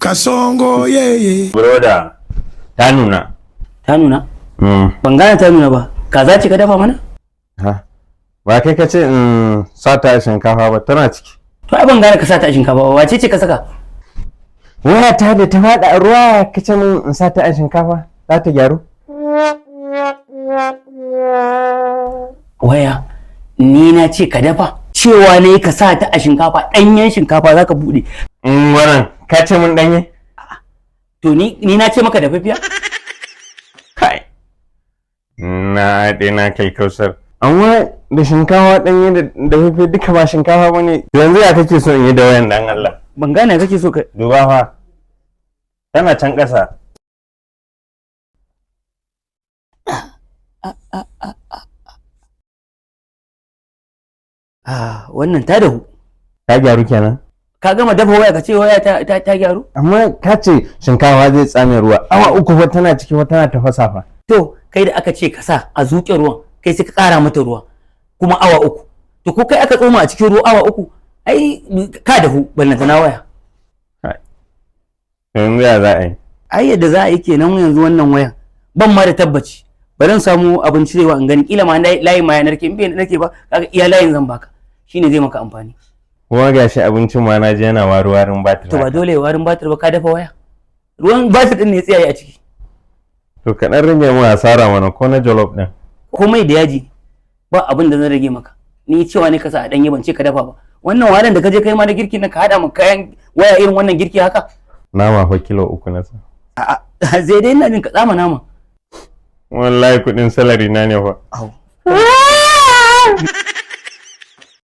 Kasongo yeye. Broda, ta nuna. Ta nuna? Ban gane ta nuna ba. Kaza ce ka dafa mana? Ha. Ba kai ka ce in sata a shinkafa ba, tana ciki. To ai ban gane ka sata a shinkafa ba. Wace ce ka saka? Waya ta da ta faɗa a ruwa ka ce min in sata a shinkafa, za ta gyaru? Waya, ni na ce ka dafa. Cewa ne ka sa ta a shinkafa, ɗanyen shinkafa za ka buɗe. Wannan, ka ce min ɗanye? To ni na ce maka dafaffiya? Kai. Na haɗe na kai kausar. Amma da shinkafa ɗanye da fefe duka ba shinkafa ba ne. Yanzu ya kake so in yi da wayan ɗan Allah? Ban gane kake so ka. Duba fa. Tana can ƙasa. Wannan ta dahu. Ta gyaru kenan. Ka gama dafa waya ka ce waya ta gyaru? Amma ka ce shinkafa zai tsame ruwa. Awa uku fa tana ciki fa tana tafasa fa. To kai da aka ce ka sa a zuƙe ruwan kai sai ka ƙara mata ruwa kuma awa uku. To ko kai aka tsoma a cikin ruwa awa uku ai ka dahu ballanta na waya. Yanzu ya za a yi? Ai yadda za a yi kenan yanzu wannan wayan ban ma da tabbaci. Bari in samu abin cirewa in gani kila ma layin ma yanar ke in bai nake ba kaga iya layin zan baka shine zai maka amfani. Kuma gashi abincin ma na ji yana warin batir. To ba dole warin batir ba ka dafa waya. Ruwan batir din ne ya tsiyaye a ciki. To ka dan rage mu asara mana ko na jollof din. Komai da yaji ba abin da zan rage maka. Ni cewa ne ka sa a danye ban ce ka dafa ba. Wannan wahalan da ka je kai ma na girki na ka hada mu kayan waya irin wannan girki haka. Nama fa kilo 3 na sa. A'a zai dai ina jin ka tsama nama. Wallahi kudin salary na ne fa. Au.